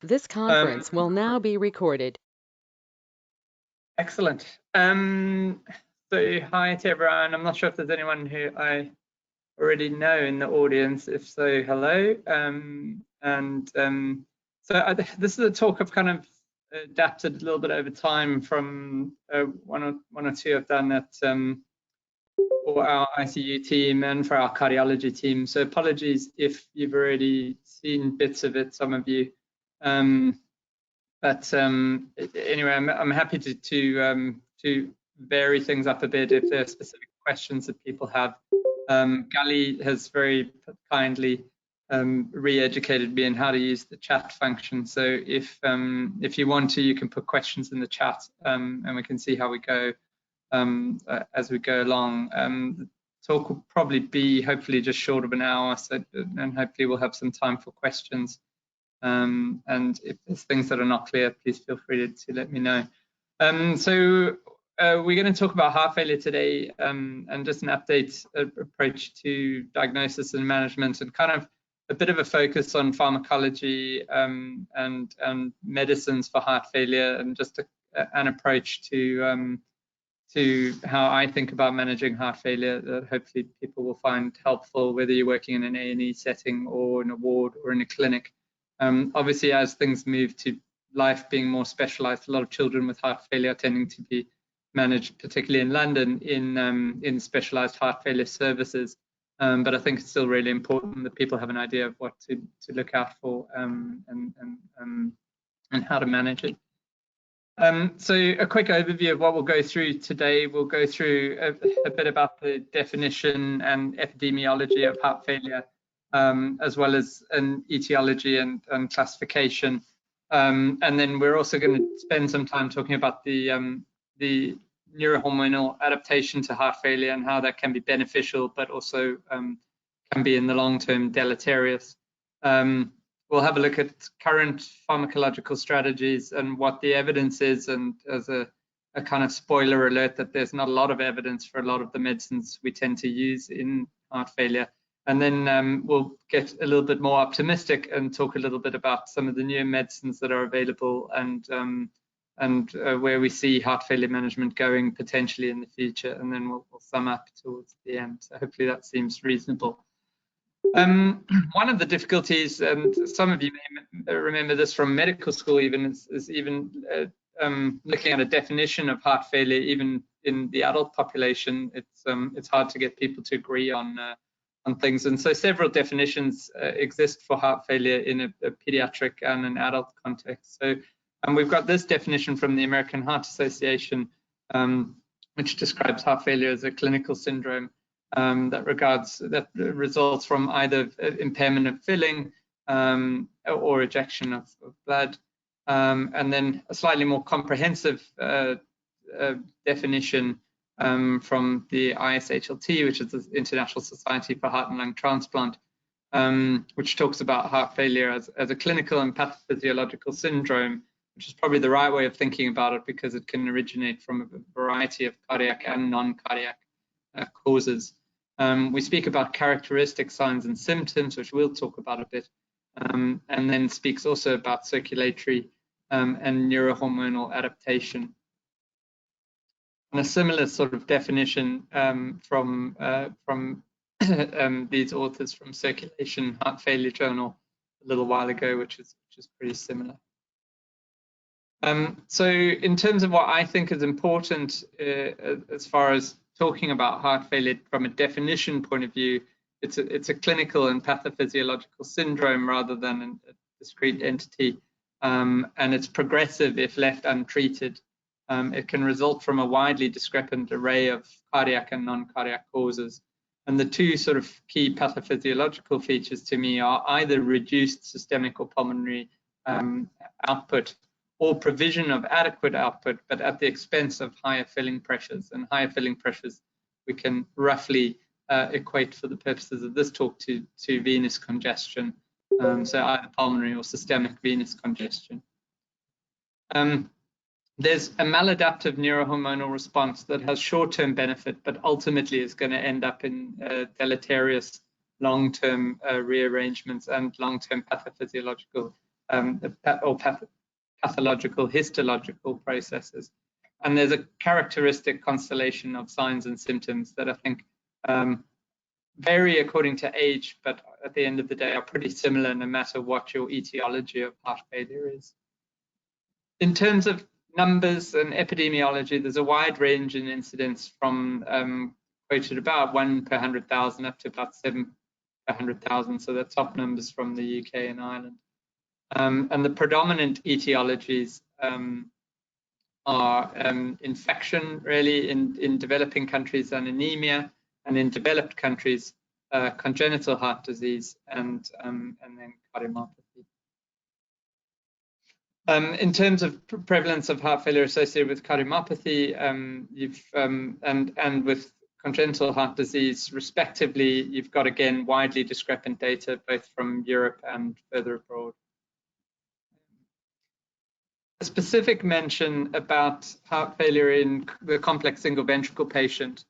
This conference will now be recorded. Excellent. So hi to everyone. I'm not sure if there's anyone who I already know in the audience. If so, hello. This is a talk I've kind of adapted a little bit over time from one or two I've done at for our ICU team and for our cardiology team. So apologies if you've already seen bits of it, some of you. But anyway, I'm happy to vary things up a bit if there are specific questions that people have. Gally has very kindly re-educated me in how to use the chat function. So if you want to, you can put questions in the chat, and we can see how we go as we go along. The talk will probably be hopefully just short of an hour, so and hopefully we'll have some time for questions. And if there's things that are not clear, please feel free to let me know. We're going to talk about heart failure today, and just an update approach to diagnosis and management, and kind of a bit of a focus on pharmacology and medicines for heart failure, and just an approach to how I think about managing heart failure that hopefully people will find helpful, whether you're working in an A&E setting or in a ward or in a clinic. Obviously, as things move to life being more specialized, a lot of children with heart failure are tending to be managed, particularly in London, in specialized heart failure services. But I think it's still really important that people have an idea of what to look out for and how to manage it. So a quick overview of what we'll go through today. We'll go through a bit about the definition and epidemiology of heart failure, as well as an etiology and classification. And then we're also going to spend some time talking about the neurohormonal adaptation to heart failure and how that can be beneficial, but also can be in the long term deleterious. We'll have a look at current pharmacological strategies and what the evidence is, and as a kind of spoiler alert that there's not a lot of evidence for a lot of the medicines we tend to use in heart failure. And then we'll get a little bit more optimistic and talk a little bit about some of the new medicines that are available and where we see heart failure management going potentially in the future. And then we'll sum up towards the end. So hopefully that seems reasonable. One of the difficulties, and some of you may remember this from medical school even, is even looking at a definition of heart failure, even in the adult population. It's hard to get people to agree on things, and so several definitions exist for heart failure in a pediatric and an adult context. So we've got this definition from the American Heart Association, which describes heart failure as a clinical syndrome that results from either impairment of filling or ejection of blood. And then a slightly more comprehensive definition from the ISHLT, which is the International Society for Heart and Lung Transplant, which talks about heart failure as a clinical and pathophysiological syndrome, which is probably the right way of thinking about it, because it can originate from a variety of cardiac and non-cardiac causes. We speak about characteristic signs and symptoms, which we'll talk about a bit, and then speaks also about circulatory and neurohormonal adaptation. And a similar sort of definition from these authors from Circulation Heart Failure Journal a little while ago, which is pretty similar. So in terms of what I think is important as far as talking about heart failure from a definition point of view, it's a clinical and pathophysiological syndrome rather than a discrete entity, and it's progressive if left untreated. It can result from a widely discrepant array of cardiac and non-cardiac causes. And the two sort of key pathophysiological features to me are either reduced systemic or pulmonary output, or provision of adequate output, but at the expense of higher filling pressures. And higher filling pressures we can roughly equate, for the purposes of this talk, to venous congestion. So either pulmonary or systemic venous congestion. There's a maladaptive neurohormonal response that has short-term benefit, but ultimately is going to end up in deleterious long-term rearrangements and long-term pathophysiological pathological histological processes. And there's a characteristic constellation of signs and symptoms that I think vary according to age, but at the end of the day are pretty similar no matter what your etiology of heart failure is. In terms of numbers and epidemiology, there's a wide range in incidence from quoted about 1 per 100,000 up to about 7 per 100,000. So the top numbers from the UK and Ireland. And the predominant etiologies are infection, really, in developing countries, and anemia, and in developed countries, congenital heart disease and then cardiomyopathy. In terms of prevalence of heart failure associated with cardiomyopathy, and with congenital heart disease, respectively, you've got, again, widely discrepant data, both from Europe and further abroad. A specific mention about heart failure in the complex single ventricle patient.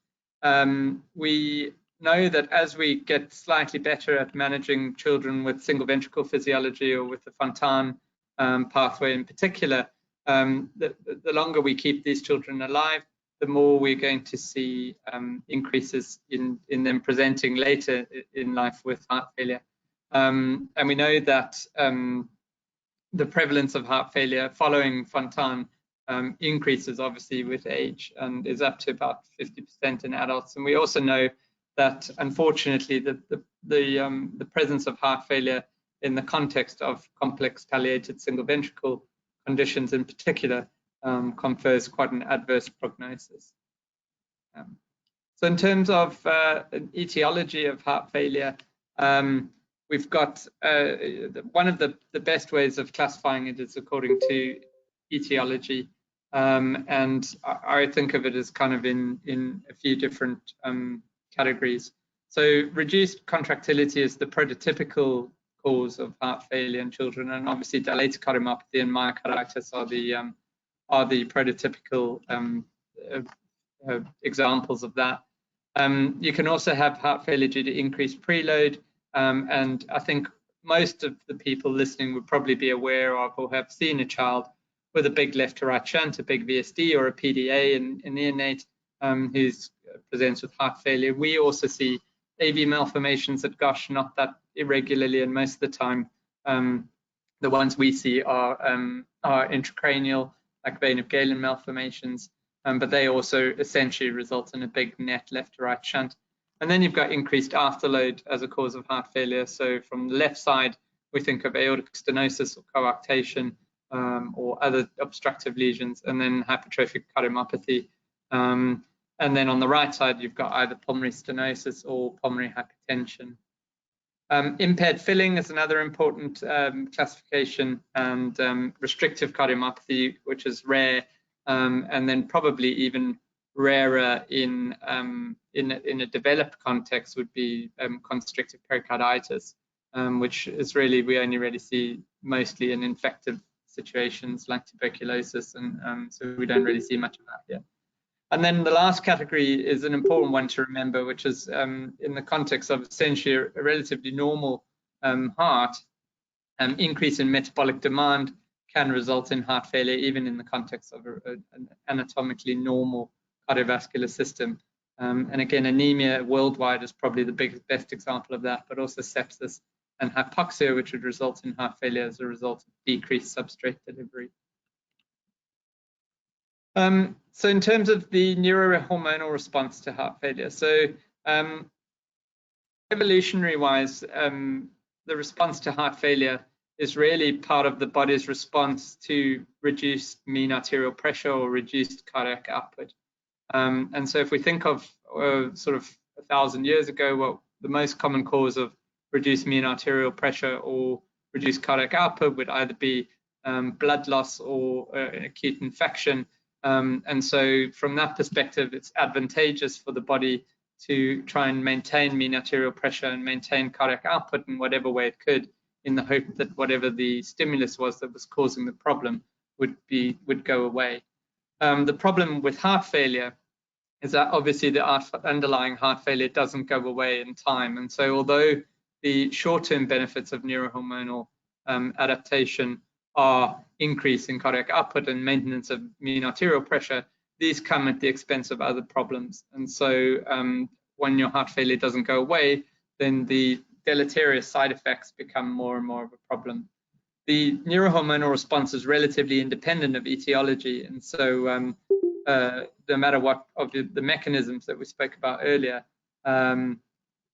We know that as we get slightly better at managing children with single ventricle physiology, or with the Fontan pathway in particular, the longer we keep these children alive, the more we're going to see increases in them presenting later in life with heart failure. And we know that the prevalence of heart failure following Fontan increases obviously with age, and is up to about 50% in adults. And we also know that, unfortunately, the presence of heart failure in the context of complex palliated single ventricle conditions in particular confers quite an adverse prognosis. So in terms of an etiology of heart failure, we've got one of the best ways of classifying it is according to etiology, and I think of it as kind of in a few different categories. So reduced contractility is the prototypical cause of heart failure in children, and obviously dilated cardiomyopathy and myocarditis are the prototypical examples of that. You can also have heart failure due to increased preload, and I think most of the people listening would probably be aware of or have seen a child with a big left to right shunt, a big VSD or a PDA in neonate who presents with heart failure. We also see AV malformations at GOSH, not that irregularly, and most of the time the ones we see are intracranial, like vein of Galen malformations, but they also essentially result in a big net left to right shunt. And then you've got increased afterload as a cause of heart failure. So from the left side, we think of aortic stenosis or coarctation or other obstructive lesions, and then hypertrophic cardiomyopathy. And then on the right side, you've got either pulmonary stenosis or pulmonary hypertension. Impaired filling is another important classification, and restrictive cardiomyopathy, which is rare, and then probably even rarer in a developed context would be constrictive pericarditis, which is really, we only really see mostly in infective situations like tuberculosis, and so we don't really see much of that here. And then the last category is an important one to remember, which is in the context of essentially a relatively normal heart, increase in metabolic demand can result in heart failure, even in the context of an anatomically normal cardiovascular system. And again, anemia worldwide is probably the best example of that, but also sepsis and hypoxia, which would result in heart failure as a result of decreased substrate delivery. So in terms of the neurohormonal response to heart failure, so evolutionary-wise, the response to heart failure is really part of the body's response to reduced mean arterial pressure or reduced cardiac output. And so if we think of sort of 1,000 years ago, well, the most common cause of reduced mean arterial pressure or reduced cardiac output would either be blood loss or an acute infection. And so from that perspective, it's advantageous for the body to try and maintain mean arterial pressure and maintain cardiac output in whatever way it could, in the hope that whatever the stimulus was that was causing the problem would go away. The problem with heart failure is that obviously the underlying heart failure doesn't go away in time. And so although the short-term benefits of neurohormonal adaptation are increase in cardiac output and maintenance of mean arterial pressure, these come at the expense of other problems. And so when your heart failure doesn't go away, then the deleterious side effects become more and more of a problem. The neurohormonal response is relatively independent of etiology, and so no matter what of the mechanisms that we spoke about earlier,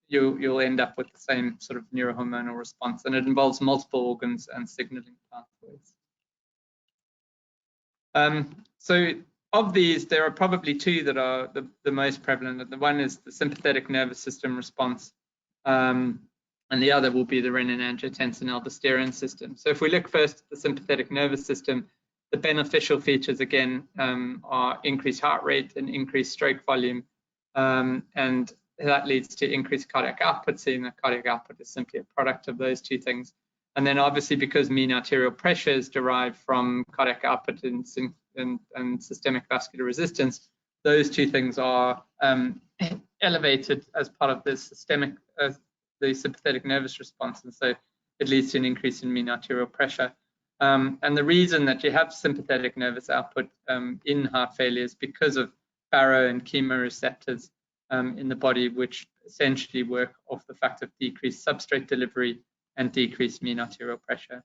you'll end up with the same sort of neurohormonal response, and it involves multiple organs and signaling pathways. So of these, there are probably two that are the most prevalent. The one is the sympathetic nervous system response, and the other will be the renin-angiotensin-aldosterone system. So if we look first at the sympathetic nervous system, the beneficial features again are increased heart rate and increased stroke volume, and that leads to increased cardiac output, seeing that cardiac output is simply a product of those two things. And then obviously, because mean arterial pressure is derived from cardiac output and systemic vascular resistance, those two things are elevated as part of the sympathetic nervous response, and so it leads to an increase in mean arterial pressure. And the reason that you have sympathetic nervous output in heart failure is because of baro and chemoreceptors in the body, which essentially work off the fact of decreased substrate delivery and decreased mean arterial pressure.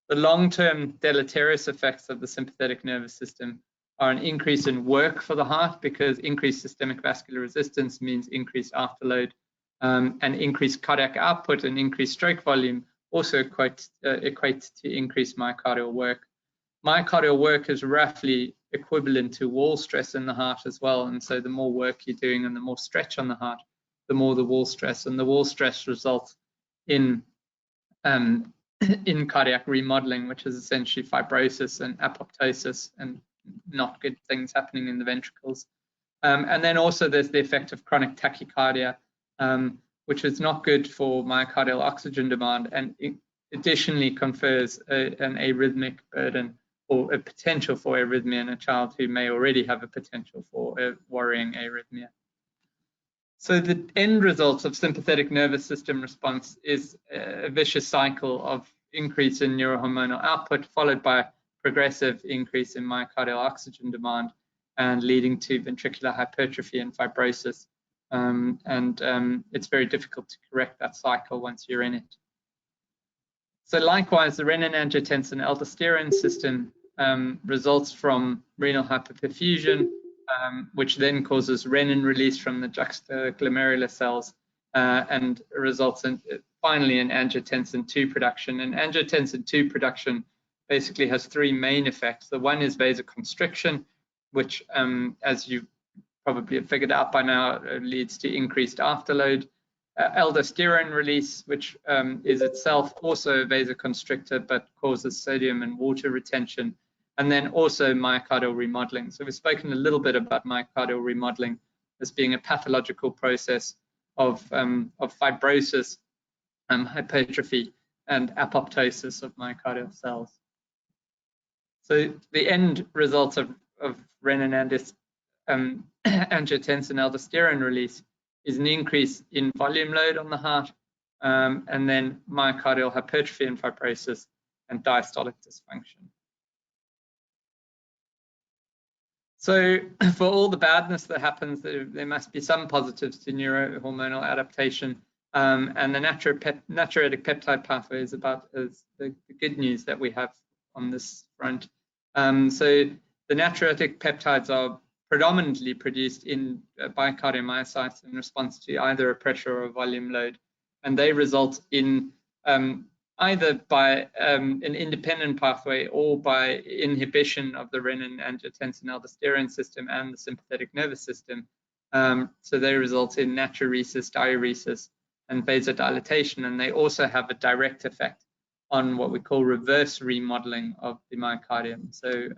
The long-term deleterious effects of the sympathetic nervous system are an increase in work for the heart, because increased systemic vascular resistance means increased afterload, and increased cardiac output and increased stroke volume also equate to increased myocardial work. Myocardial work is roughly equivalent to wall stress in the heart as well, and so the more work you're doing and the more stretch on the heart, the more the wall stress, and the wall stress results in cardiac remodeling, which is essentially fibrosis and apoptosis and not good things happening in the ventricles. And then also there's the effect of chronic tachycardia, which is not good for myocardial oxygen demand, and it additionally confers an arrhythmic burden or a potential for arrhythmia in a child who may already have a potential for a worrying arrhythmia. So the end result of sympathetic nervous system response is a vicious cycle of increase in neurohormonal output, followed by progressive increase in myocardial oxygen demand, and leading to ventricular hypertrophy and fibrosis. It's very difficult to correct that cycle once you're in it. So likewise, the renin-angiotensin-aldosterone system results from renal hyperperfusion, which then causes renin release from the juxtaglomerular cells and results in finally in angiotensin II production. And angiotensin II production basically has three main effects. The one is vasoconstriction, which, as you probably have figured out by now, leads to increased afterload. Aldosterone release, which is itself also a vasoconstrictor but causes sodium and water retention, and then also myocardial remodeling. So we've spoken a little bit about myocardial remodeling as being a pathological process of fibrosis, hypertrophy, and apoptosis of myocardial cells. So the end result of renin-angiotensin-aldosterone release is an increase in volume load on the heart, and then myocardial hypertrophy and fibrosis and diastolic dysfunction. So for all the badness that happens, there must be some positives to neurohormonal adaptation, and the natriuretic peptide pathway is about the good news that we have on this front. So the natriuretic peptides are predominantly produced by cardiomyocytes in response to either a pressure or a volume load, and they result in either by an independent pathway or by inhibition of the renin-angiotensin-aldosterone system and the sympathetic nervous system. So they result in natriuresis, diuresis, and vasodilatation, and they also have a direct effect on what we call reverse remodeling of the myocardium. So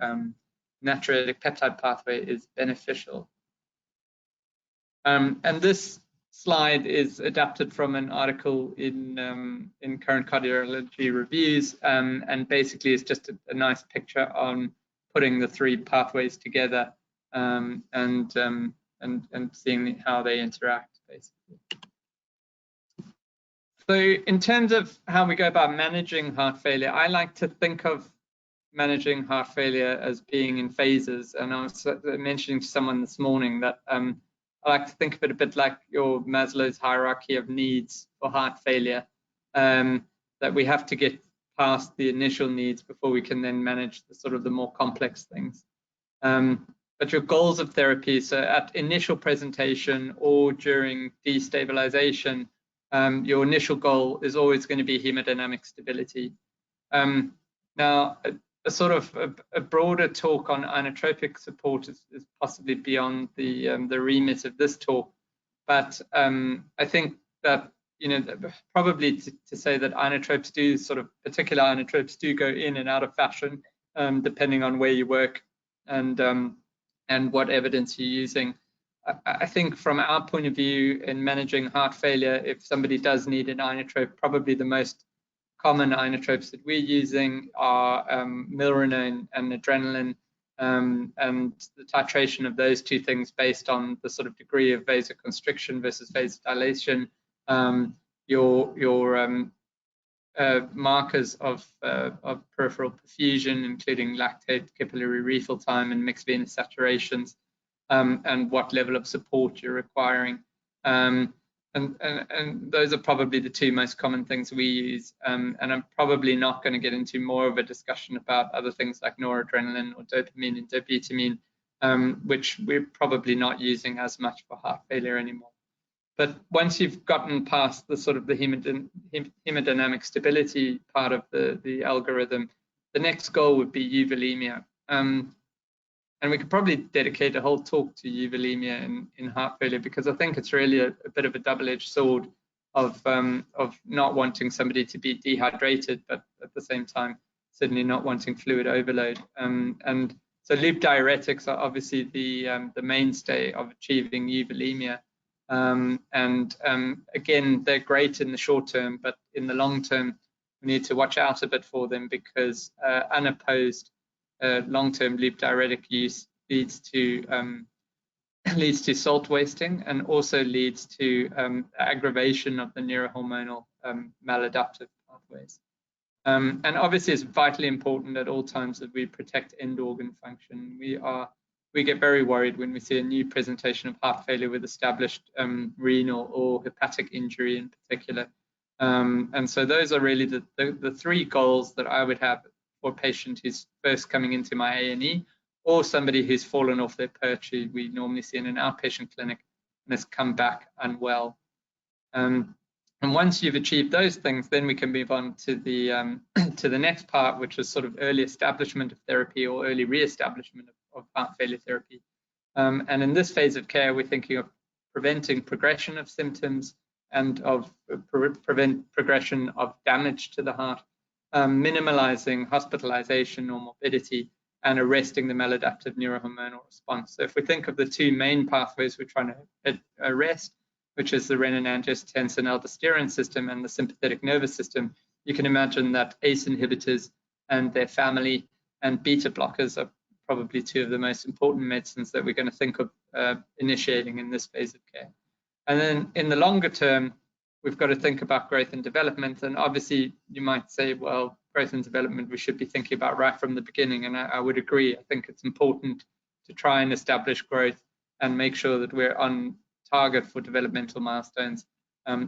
natriuretic peptide pathway is beneficial. And this slide is adapted from an article in current cardiology reviews, and basically it's just a nice picture on putting the three pathways together and seeing how they interact, basically. So in terms of how we go about managing heart failure, I like to think of managing heart failure as being in phases. And I was mentioning to someone this morning that I like to think of it a bit like your Maslow's hierarchy of needs for heart failure, that we have to get past the initial needs before we can then manage the sort of the more complex things. But your goals of therapy, so at initial presentation or during destabilization, your initial goal is always going to be hemodynamic stability. Now, a sort of a broader talk on inotropic support is possibly beyond the remit of this talk, but I think that, you know, probably to say that inotropes do sort of, particular inotropes do go in and out of fashion, depending on where you work and what evidence you're using. I think from our point of view in managing heart failure, if somebody does need an inotrope, probably the most common inotropes that we're using are milrinone and adrenaline, and the titration of those two things based on the sort of degree of vasoconstriction versus vasodilation, your markers of peripheral perfusion, including lactate, capillary refill time, and mixed venous saturations, and what level of support you're requiring. And those are probably the two most common things we use. And I'm probably not going to get into more of a discussion about other things like noradrenaline or dopamine and dobutamine, which we're probably not using as much for heart failure anymore. But once you've gotten past the sort of the hemodynamic stability part of the algorithm, the next goal would be euvolemia. And we could probably dedicate a whole talk to euvolemia in heart failure, because I think it's really a bit of a double-edged sword of not wanting somebody to be dehydrated, but at the same time, certainly not wanting fluid overload. And so loop diuretics are obviously the mainstay of achieving euvolemia. Again, they're great in the short term, but in the long term, we need to watch out a bit for them, because unopposed long-term loop diuretic use leads to salt wasting, and also leads to aggravation of the neurohormonal maladaptive pathways. And obviously, it's vitally important at all times that we protect end organ function. We get very worried when we see a new presentation of heart failure with established renal or hepatic injury in particular. And so those are really the three goals that I would have for a patient who's first coming into my A&E, or somebody who's fallen off their perch, who we normally see in an outpatient clinic and has come back unwell. And once you've achieved those things, then we can move on to the to the next part, which is sort of early establishment of therapy or early re-establishment of heart failure therapy. And in this phase of care, we're thinking of preventing progression of symptoms and of prevent progression of damage to the heart, minimalizing hospitalization or morbidity, and arresting the maladaptive neurohormonal response. So if we think of the two main pathways we're trying to arrest, which is the renin-angiotensin-aldosterone system and the sympathetic nervous system, you can imagine that ACE inhibitors and their family and beta blockers are probably two of the most important medicines that we're going to think of initiating in this phase of care. And then in the longer term, we've got to think about growth and development. And obviously, you might say, well, growth and development we should be thinking about right from the beginning. And I would agree. I think it's important to try and establish growth and make sure that we're on target for developmental milestones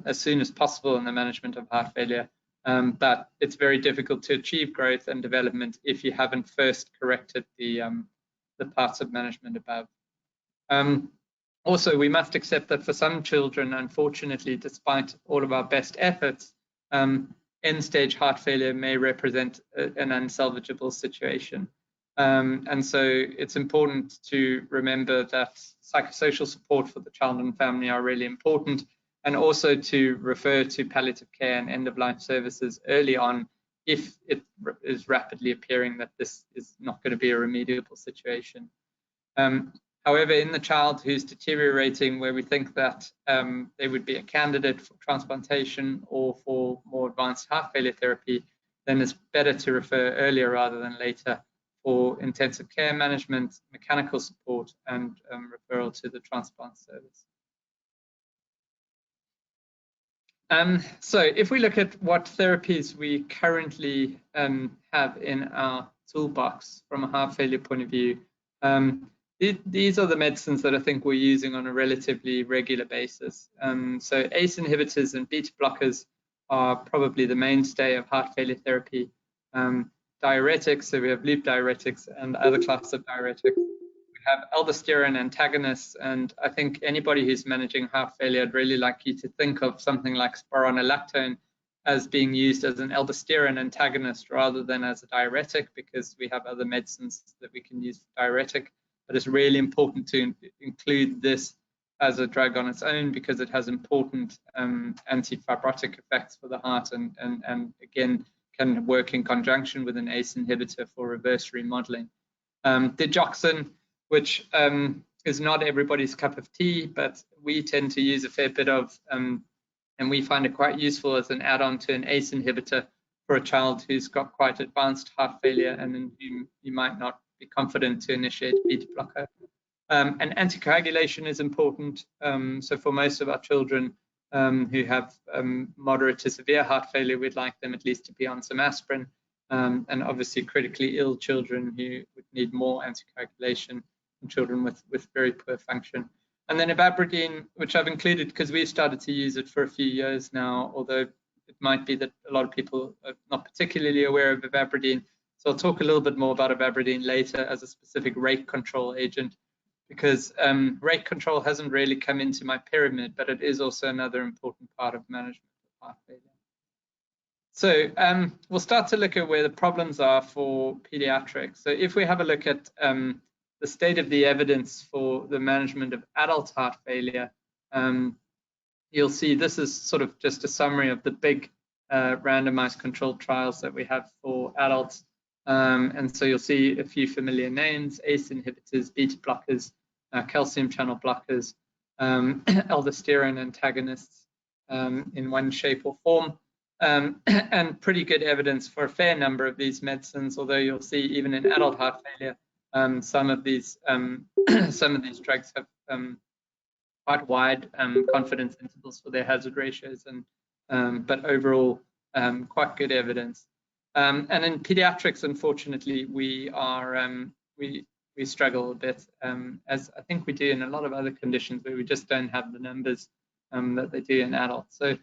as soon as possible in the management of heart failure. But it's very difficult to achieve growth and development if you haven't first corrected the parts of management above. Also, we must accept that for some children, unfortunately, despite all of our best efforts, end-stage heart failure may represent an unsalvageable situation. And so it's important to remember that psychosocial support for the child and family are really important, and also to refer to palliative care and end-of-life services early on if it is rapidly appearing that this is not going to be a remediable situation. However, in the child who's deteriorating, where we think that they would be a candidate for transplantation or for more advanced heart failure therapy, then it's better to refer earlier rather than later for intensive care management, mechanical support, and referral to the transplant service. So if we look at what therapies we currently have in our toolbox from a heart failure point of view, these are the medicines that I think we're using on a relatively regular basis. So ACE inhibitors and beta blockers are probably the mainstay of heart failure therapy. Diuretics, so we have loop diuretics and other classes of diuretics. We have aldosterone antagonists, and I think anybody who's managing heart failure, I'd really like you to think of something like spironolactone as being used as an aldosterone antagonist rather than as a diuretic, because we have other medicines that we can use for diuretic. But it's really important to include this as a drug on its own because it has important anti-fibrotic effects for the heart, and again can work in conjunction with an ACE inhibitor for reverse remodeling. Digoxin, which is not everybody's cup of tea, but we tend to use a fair bit of, and we find it quite useful as an add-on to an ACE inhibitor for a child who's got quite advanced heart failure and in whom you might not be confident to initiate beta blocker. And anticoagulation is important. So for most of our children who have moderate to severe heart failure, we'd like them at least to be on some aspirin. And obviously critically ill children who would need more anticoagulation, and children with very poor function. And then ivabradine, which I've included because we've started to use it for a few years now, although it might be that a lot of people are not particularly aware of ivabradine. So I'll talk a little bit more about ivabradine later as a specific rate control agent, because rate control hasn't really come into my pyramid, but it is also another important part of management of heart failure. So we'll start to look at where the problems are for pediatrics. So if we have a look at the state of the evidence for the management of adult heart failure, you'll see this is sort of just a summary of the big randomized controlled trials that we have for adults. And so you'll see a few familiar names: ACE inhibitors, beta blockers, calcium channel blockers, aldosterone antagonists in one shape or form, and pretty good evidence for a fair number of these medicines. Although you'll see even in adult heart failure, some of these drugs have quite wide confidence intervals for their hazard ratios, and but overall quite good evidence. And in pediatrics, unfortunately, we struggle a bit, as I think we do in a lot of other conditions where we just don't have the numbers that they do in adults. So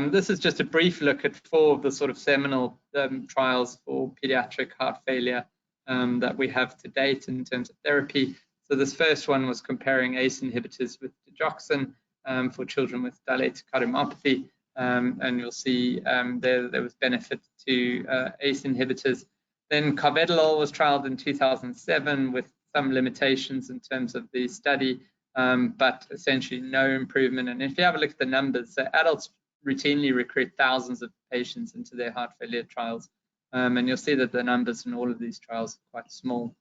this is just a brief look at 4 of the sort of seminal trials for pediatric heart failure that we have to date in terms of therapy. So this first one was comparing ACE inhibitors with digoxin for children with dilated cardiomyopathy. And you'll see there was benefit to ACE inhibitors. Then carvedilol was trialed in 2007 with some limitations in terms of the study, but essentially no improvement. And if you have a look at the numbers, so adults routinely recruit thousands of patients into their heart failure trials, and you'll see that the numbers in all of these trials are quite small.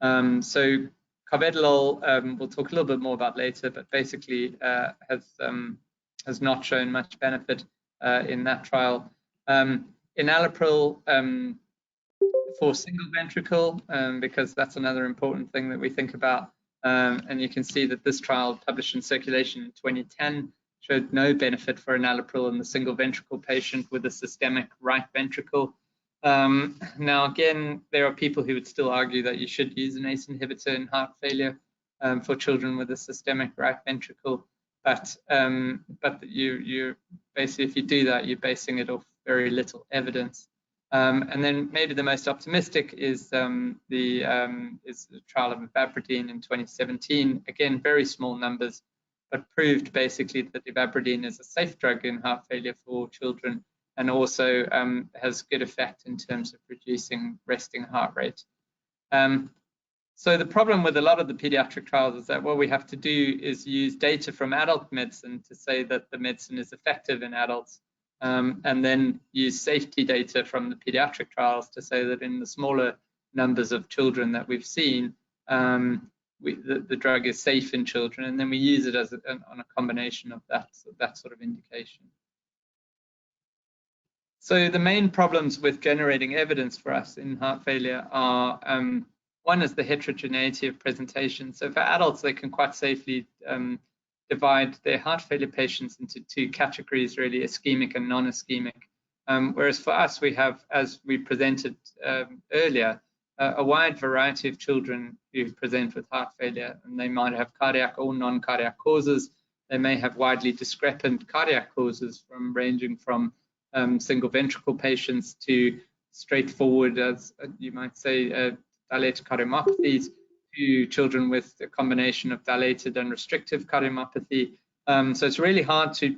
So carvedilol, we'll talk a little bit more about later, but basically has not shown much benefit in that trial. Enalapril for single ventricle, because that's another important thing that we think about. And you can see that this trial, published in Circulation in 2010, showed no benefit for enalapril in the single ventricle patient with a systemic right ventricle. Now, again, there are people who would still argue that you should use an ACE inhibitor in heart failure for children with a systemic right ventricle. But you basically, if you do that, you're basing it off very little evidence. And then maybe the most optimistic is the trial of ivabradine in 2017. Again, very small numbers, but proved basically that ivabradine is a safe drug in heart failure for children, and also has good effect in terms of reducing resting heart rate. So the problem with a lot of the pediatric trials is that what we have to do is use data from adult medicine to say that the medicine is effective in adults, and then use safety data from the pediatric trials to say that in the smaller numbers of children that we've seen, the drug is safe in children, and then we use it as on a combination of that sort of indication. So the main problems with generating evidence for us in heart failure are, one is the heterogeneity of presentation. So for adults, they can quite safely divide their heart failure patients into two categories, really, ischemic and non-ischemic. Whereas for us, we have, as we presented earlier, a wide variety of children who present with heart failure, and they might have cardiac or non-cardiac causes. They may have widely discrepant cardiac causes, ranging from single ventricle patients to straightforward, as you might say, dilated cardiomyopathies, to children with a combination of dilated and restrictive cardiomyopathy. So it's really hard to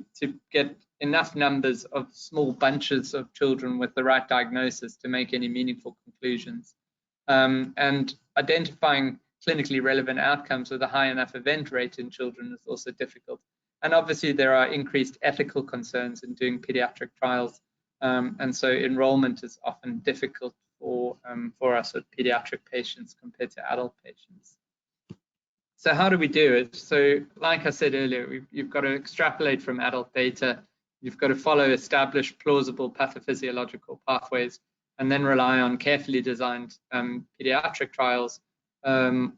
get enough numbers of small bunches of children with the right diagnosis to make any meaningful conclusions. And identifying clinically relevant outcomes with a high enough event rate in children is also difficult. And obviously there are increased ethical concerns in doing pediatric trials. And so enrollment is often difficult for us with pediatric patients compared to adult patients. So how do we do it? So like I said earlier, you've got to extrapolate from adult data. You've got to follow established plausible pathophysiological pathways, and then rely on carefully designed pediatric trials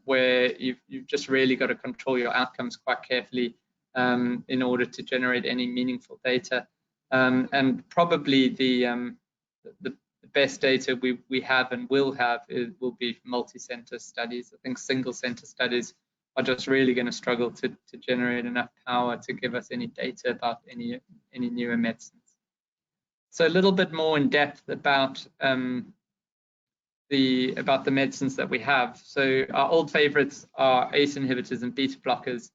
where you've just really got to control your outcomes quite carefully in order to generate any meaningful data. And probably the best data we have and will have will be multi-center studies. I think single-center studies are just really going to struggle to generate enough power to give us any data about any newer medicines. So a little bit more in depth about the medicines that we have. So our old favorites are ACE inhibitors and beta blockers.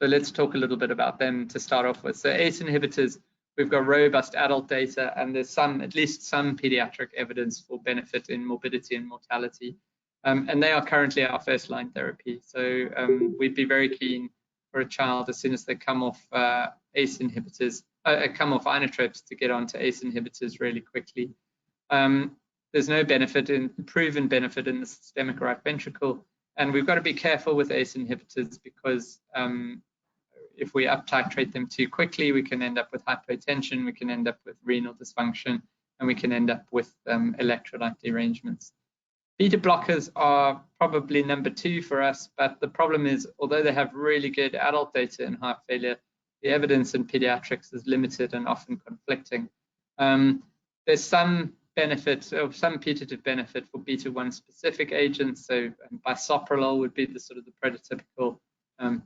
So let's talk a little bit about them to start off with. So ACE inhibitors, we've got robust adult data, and there's at least some pediatric evidence for benefit in morbidity and mortality. And they are currently our first-line therapy. So we'd be very keen for a child, as soon as they come off ACE inhibitors, come off inotropes, to get onto ACE inhibitors really quickly. There's no proven benefit in the systemic right ventricle, and we've got to be careful with ACE inhibitors because if we up-titrate them too quickly, we can end up with hypotension, we can end up with renal dysfunction, and we can end up with electrolyte derangements. Beta blockers are probably number 2 for us, but the problem is, although they have really good adult data in heart failure, the evidence in pediatrics is limited and often conflicting. There's some benefit, or some putative benefit, for beta-1 specific agents. So bisoprolol would be the sort of the prototypical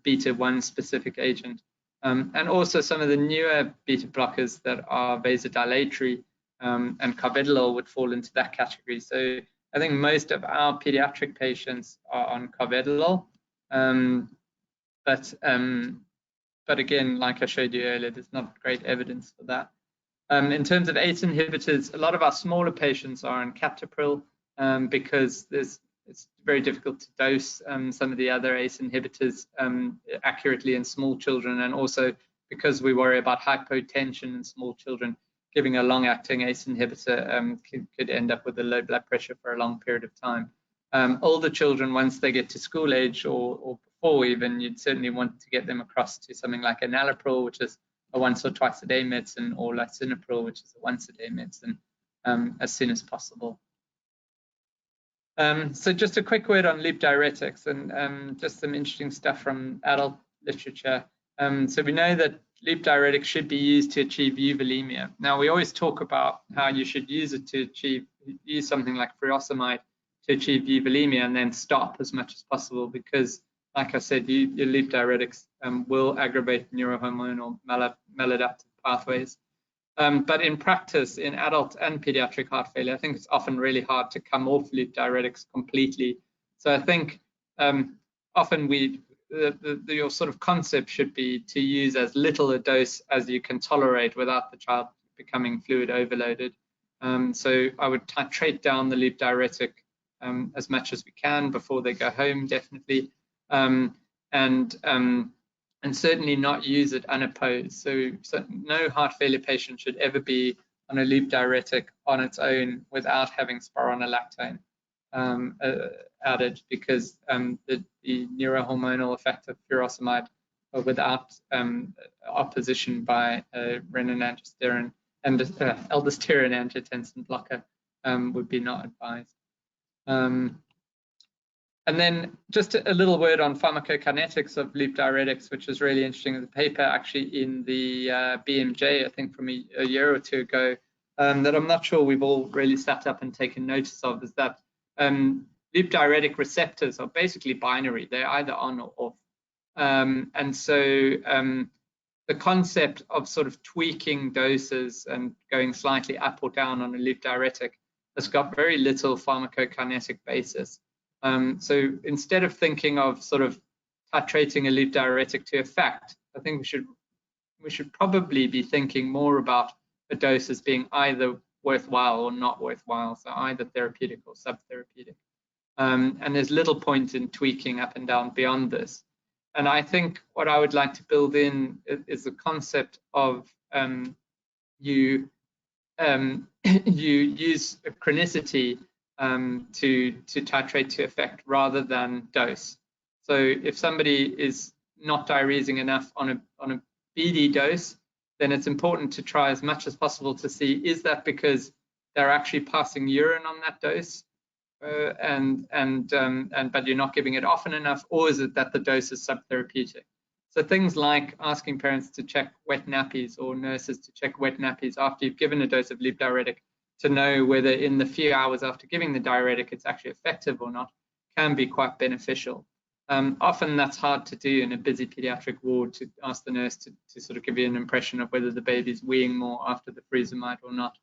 beta-1 specific agent. And also some of the newer beta blockers that are vasodilatory, and carvedilol would fall into that category. So I think most of our pediatric patients are on carvedilol, but again, like I showed you earlier, there's not great evidence for that. In terms of ACE inhibitors, a lot of our smaller patients are on captopril because it's very difficult to dose some of the other ACE inhibitors accurately in small children, and also because we worry about hypotension in small children, giving a long-acting ACE inhibitor could end up with a low blood pressure for a long period of time. Older children, once they get to school age or before even, you'd certainly want to get them across to something like enalapril, which is a once or twice a day medicine, or lisinopril, which is a once a day medicine, as soon as possible. So just a quick word on loop diuretics, and just some interesting stuff from adult literature. So we know that loop diuretics should be used to achieve euvolemia. Now, we always talk about how you should use it to use something like furosemide to achieve euvolemia and then stop as much as possible, because, like I said, your loop diuretics will aggravate neurohormonal maladaptive pathways. But in practice, in adult and pediatric heart failure, I think it's often really hard to come off loop diuretics completely. So I think often your sort of concept should be to use as little a dose as you can tolerate without the child becoming fluid overloaded. So I would titrate down the loop diuretic as much as we can before they go home, definitely, and certainly not use it unopposed. So no heart failure patient should ever be on a loop diuretic on its own without having spironolactone added, because the neurohormonal effect of furosemide, without opposition by renin-angiostensin and aldosterone angiotensin blocker, would be not advised. And then just a little word on pharmacokinetics of loop diuretics, which is really interesting. The paper actually in the BMJ, I think from a year or two ago, that I'm not sure we've all really sat up and taken notice of, is that loop diuretic receptors are basically binary. They're either on or off. And so the concept of sort of tweaking doses and going slightly up or down on a loop diuretic has got very little pharmacokinetic basis. So instead of thinking of sort of titrating a loop diuretic to effect, I think we should probably be thinking more about a dose as being either worthwhile or not worthwhile, so either therapeutic or subtherapeutic. And there's little point in tweaking up and down beyond this. And I think what I would like to build in is the concept of you use chronicity to titrate to effect rather than dose. So if somebody is not diuresing enough on a BD dose, then it's important to try as much as possible to see, is that because they're actually passing urine on that dose, but you're not giving it often enough, or is it that the dose is subtherapeutic? So things like asking parents to check wet nappies or nurses to check wet nappies after you've given a dose of loop diuretic to know whether in the few hours after giving the diuretic it's actually effective or not can be quite beneficial. Often that's hard to do in a busy pediatric ward, to ask the nurse to sort of give you an impression of whether the baby's weeing more after the freezomide or not.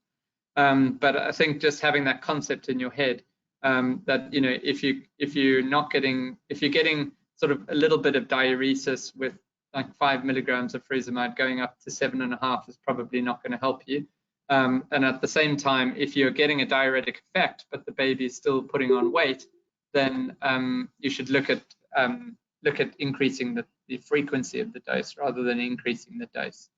But I think just having that concept in your head, that if you're getting sort of a little bit of diuresis with like 5 milligrams of freezomide, going up to 7.5 is probably not going to help you. And at the same time, if you're getting a diuretic effect but the baby is still putting on weight, then you should look at increasing the frequency of the dose rather than increasing the dose.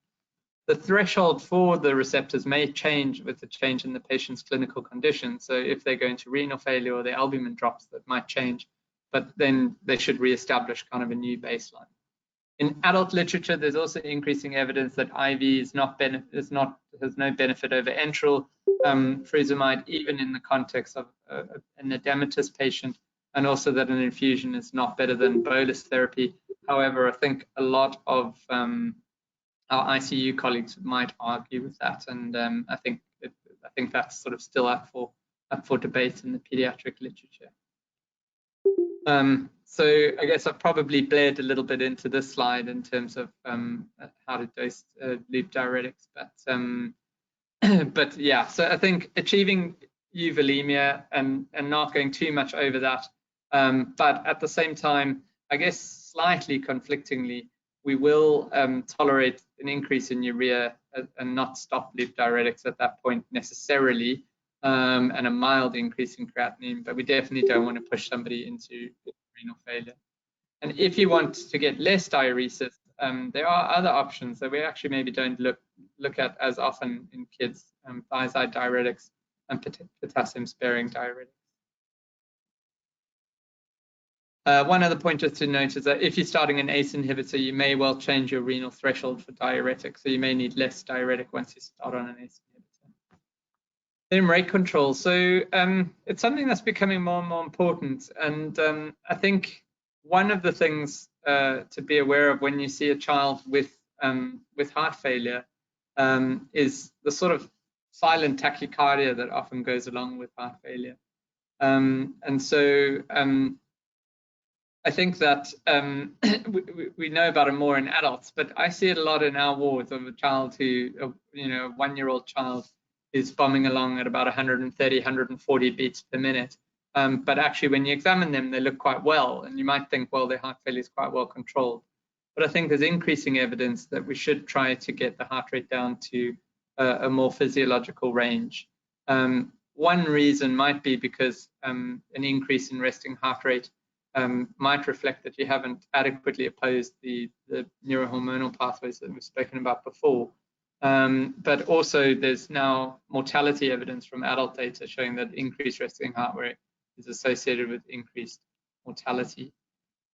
The threshold for the receptors may change with the change in the patient's clinical condition. So if they go into renal failure or the albumin drops, that might change, but then they should reestablish kind of a new baseline. In adult literature, there's also increasing evidence that IV has no benefit over enteral freezomide, even in the context of an edematous patient, and also that an infusion is not better than bolus therapy. However, I think a lot of our ICU colleagues might argue with that, and I think that's sort of still up for debate in the pediatric literature. So I guess I've probably blared a little bit into this slide in terms of how to dose loop diuretics, but yeah. So I think achieving euvolemia and not going too much over that, but at the same time, I guess slightly conflictingly, we will tolerate an increase in urea and not stop loop diuretics at that point necessarily, and a mild increase in creatinine, but we definitely don't want to push somebody into renal failure. And if you want to get less diuresis, there are other options that we actually maybe don't look at as often in kids, thiazide diuretics and potassium-sparing diuretics. One other point just to note is that if you're starting an ACE inhibitor, you may well change your renal threshold for diuretic, so you may need less diuretic once you start on an ACE inhibitor. Then rate control. So it's something that's becoming more and more important, and I think one of the things to be aware of when you see a child with heart failure is the sort of silent tachycardia that often goes along with heart failure, and so I think that we know about it more in adults, but I see it a lot in our wards of a child who, a 1-year-old child, is bombing along at about 130, 140 beats per minute. But actually, when you examine them, they look quite well, and you might think, well, their heart failure is quite well controlled. But I think there's increasing evidence that we should try to get the heart rate down to a more physiological range. One reason might be because an increase in resting heart rate might reflect that you haven't adequately opposed the neurohormonal pathways that we've spoken about before. But also there's now mortality evidence from adult data showing that increased resting heart rate is associated with increased mortality.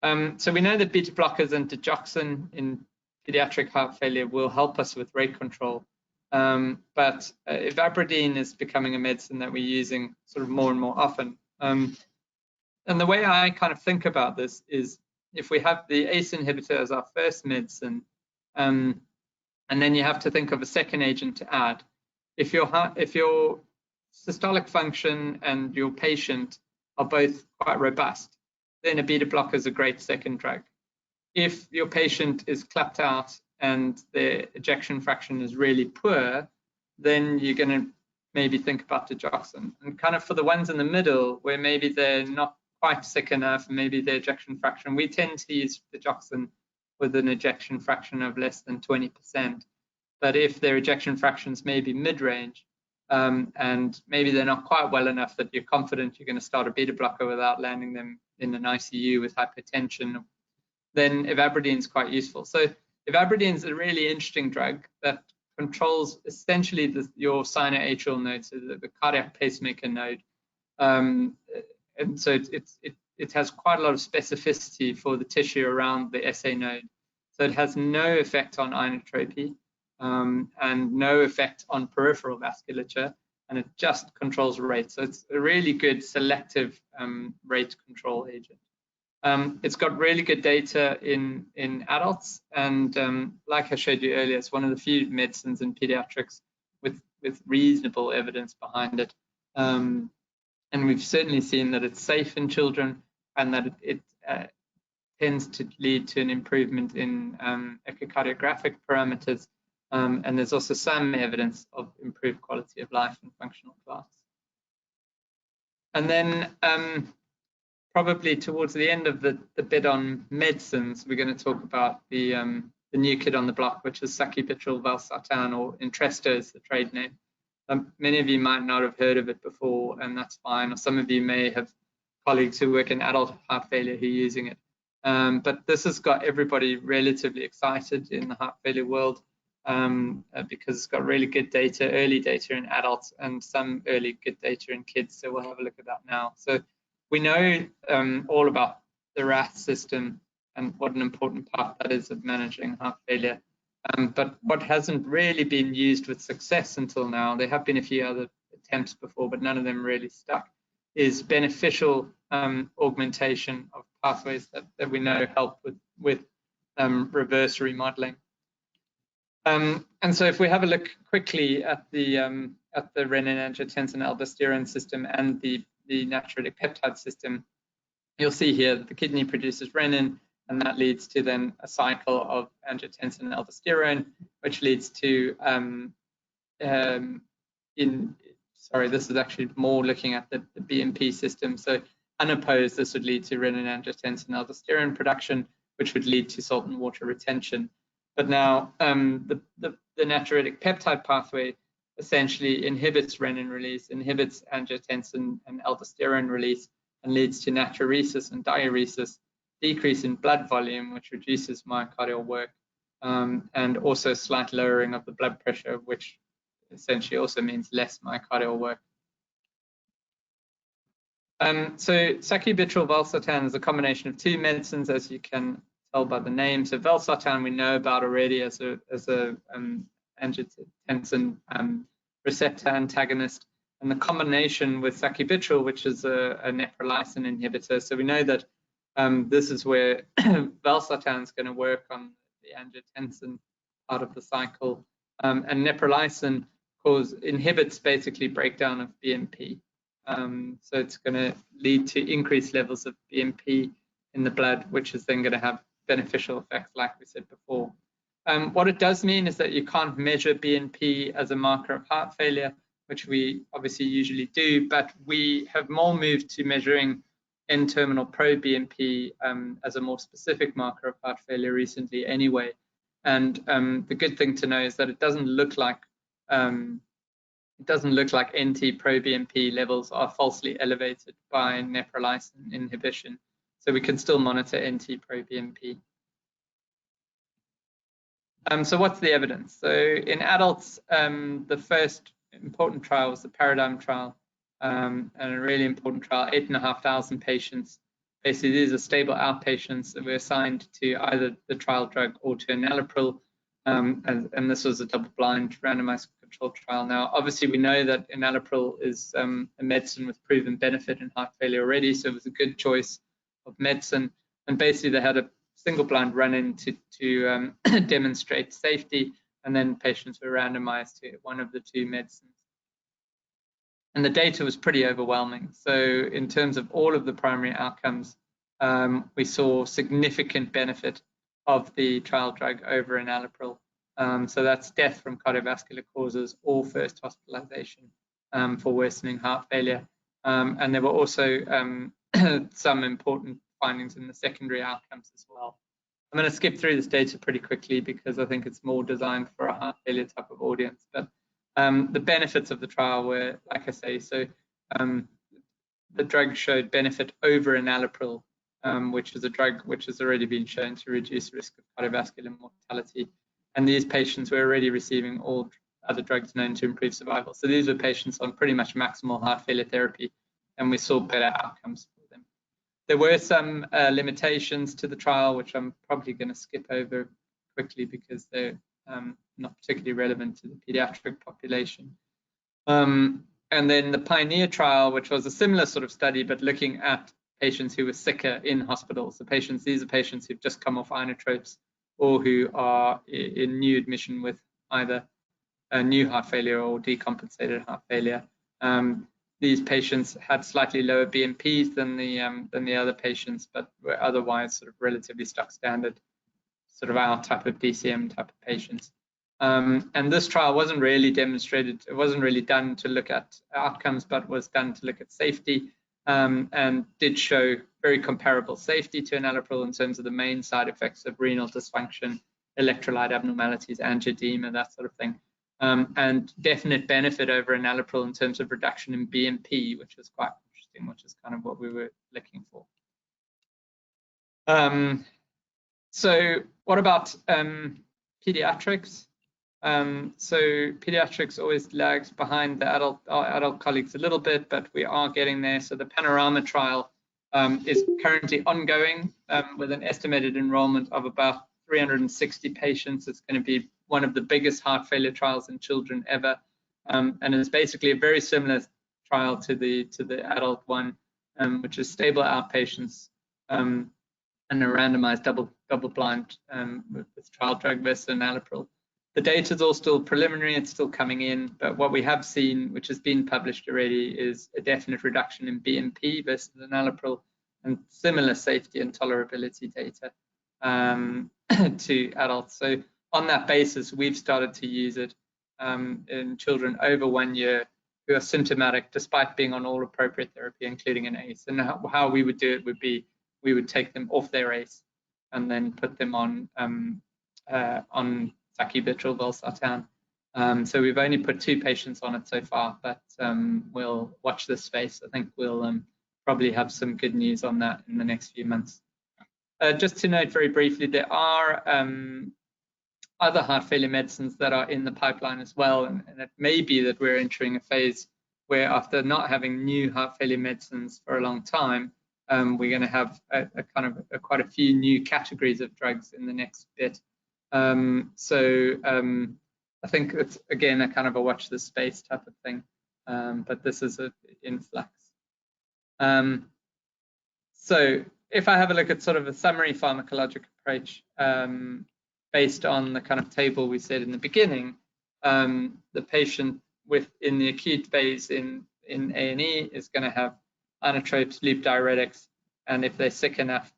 So we know that beta blockers and digoxin in pediatric heart failure will help us with rate control. But ivabradine is becoming a medicine that we're using sort of more and more often. And the way I kind of think about this is, if we have the ACE inhibitor as our first medicine, and then you have to think of a second agent to add. If your systolic function and your patient are both quite robust, then a beta blocker is a great second drug. If your patient is clapped out and their ejection fraction is really poor, then you're going to maybe think about digoxin. And kind of for the ones in the middle, where maybe they're not quite sick enough, maybe their ejection fraction, we tend to use digoxin with an ejection fraction of less than 20%. But if their ejection fractions may be mid-range, and maybe they're not quite well enough that you're confident you're going to start a beta blocker without landing them in an ICU with hypertension, then ivabradine is quite useful. So ivabradine is a really interesting drug that controls essentially your sinoatrial node, so the cardiac pacemaker node. And so it has quite a lot of specificity for the tissue around the SA node. So it has no effect on inotropy, and no effect on peripheral vasculature, and it just controls rate. So it's a really good selective rate control agent. It's got really good data in adults, and like I showed you earlier, it's one of the few medicines in pediatrics with reasonable evidence behind it. And we've certainly seen that it's safe in children, and that it tends to lead to an improvement in echocardiographic parameters. And there's also some evidence of improved quality of life and functional class. And then probably towards the end of the bit on medicines, we're going to talk about the new kid on the block, which is sacubitril valsartan, or Entresto is the trade name. Many of you might not have heard of it before, and that's fine. Or some of you may have colleagues who work in adult heart failure who are using it. But this has got everybody relatively excited in the heart failure world, because it's got really good data, early data in adults, and some early good data in kids. So we'll have a look at that now. So we know all about the RAS system and what an important part that is of managing heart failure. But what hasn't really been used with success until now, there have been a few other attempts before, but none of them really stuck, is beneficial augmentation of pathways that we know help with reverse remodeling. And so if we have a look quickly at the renin-angiotensin-aldosterone system and the natriuretic peptide system, you'll see here that the kidney produces renin, and that leads to then a cycle of angiotensin and aldosterone, which leads to this is actually more looking at the BMP system. So unopposed, this would lead to renin-angiotensin-aldosterone production, which would lead to salt and water retention. But now the natriuretic peptide pathway essentially inhibits renin release, inhibits angiotensin and aldosterone release, and leads to natriuresis and diuresis, decrease in blood volume, which reduces myocardial work, and also slight lowering of the blood pressure, which essentially also means less myocardial work. So sacubitril valsartan is a combination of two medicines, as you can tell by the name. So Valsartan we know about already as a angiotensin receptor antagonist, and the combination with sacubitril, which is a neprilysin inhibitor. So we know that this is where Valsartan is going to work on the angiotensin part of the cycle, and neprilysin inhibits basically breakdown of BMP. So it's going to lead to increased levels of BMP in the blood, which is then going to have beneficial effects, like we said before. What it does mean is that you can't measure BNP as a marker of heart failure, which we obviously usually do, but we have more moved to measuring N-terminal pro-BNP as a more specific marker of heart failure recently anyway. And the good thing to know is that it doesn't look like NT-pro-BNP levels are falsely elevated by neprilysin inhibition. So we can still monitor NT-pro-BNP. So what's the evidence? So in adults, the first important trial was the Paradigm trial, and a really important trial, 8,500 patients. Basically, these are stable outpatients that were assigned to either the trial drug or to enalapril, and this was a double-blind randomized controlled trial. Now, obviously, we know that enalapril is a medicine with proven benefit in heart failure already, so it was a good choice of medicine. And basically, they had a single-blind run-in to demonstrate safety, and then patients were randomized to one of the two medicines. And the data was pretty overwhelming. So in terms of all of the primary outcomes, we saw significant benefit of the trial drug over enalapril. So that's death from cardiovascular causes or first hospitalization for worsening heart failure. And there were also some important findings in the secondary outcomes as well. I'm going to skip through this data pretty quickly because I think it's more designed for a heart failure type of audience. But the benefits of the trial were, like I say, so the drug showed benefit over enalapril, which is a drug which has already been shown to reduce risk of cardiovascular mortality. And these patients were already receiving all other drugs known to improve survival. So these were patients on pretty much maximal heart failure therapy, and we saw better outcomes for them. There were some limitations to the trial, which I'm probably going to skip over quickly because they're not particularly relevant to the pediatric population. And then the Pioneer trial, which was a similar sort of study, but looking at patients who were sicker in hospitals. So these are patients who've just come off inotropes or who are in new admission with either a new heart failure or decompensated heart failure. These patients had slightly lower BNPs than the other patients, but were otherwise sort of relatively stock standard, sort of our type of DCM type of patients. And this trial wasn't really demonstrated, it wasn't really done to look at outcomes, but was done to look at safety, and did show very comparable safety to enalapril in terms of the main side effects of renal dysfunction, electrolyte abnormalities, angioedema, that sort of thing. And definite benefit over enalapril in terms of reduction in BNP, which is quite interesting, which is kind of what we were looking for. So what about pediatrics? So pediatrics always lags behind our adult colleagues a little bit, but we are getting there. So the Panorama Trial is currently ongoing with an estimated enrollment of about 360 patients. It's going to be one of the biggest heart failure trials in children ever, and it's basically a very similar trial to the adult one, which is stable outpatients and a randomized double-blind with trial drug versus enalapril. The data is all still preliminary, it's still coming in, but what we have seen, which has been published already, is a definite reduction in BNP versus enalapril and similar safety and tolerability data to adults. So on that basis, we've started to use it in children over 1 year who are symptomatic despite being on all appropriate therapy, including an ACE. And how we would do it would be, we would take them off their ACE and then put them on sacubitril Valsartan. So we've only put 2 patients on it so far, but we'll watch this space. I think we'll probably have some good news on that in the next few months. Just to note very briefly, there are other heart failure medicines that are in the pipeline as well, and it may be that we're entering a phase where, after not having new heart failure medicines for a long time, we're going to have quite a few new categories of drugs in the next bit. So I think it's, again, a kind of a watch this space type of thing, but this is an influx. So if I have a look at sort of a summary pharmacologic approach, based on the kind of table we said in the beginning, the patient in the acute phase in A&E is going to have inotropes, loop diuretics, and if they're sick enough,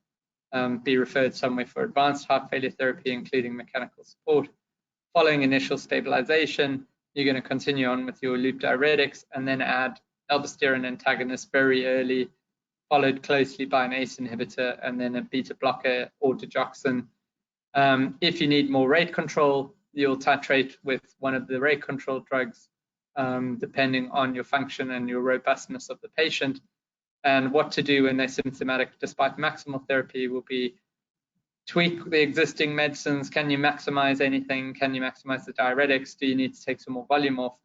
be referred somewhere for advanced heart failure therapy, including mechanical support. Following initial stabilization, you're going to continue on with your loop diuretics and then add aldosterone antagonist very early, followed closely by an ACE inhibitor and then a beta blocker or digoxin. If you need more rate control, you'll titrate with one of the rate control drugs, depending on your function and your robustness of the patient. And what to do when they're symptomatic despite maximal therapy will be tweak the existing medicines. Can you maximize anything? Can you maximize the diuretics? Do you need to take some more volume off?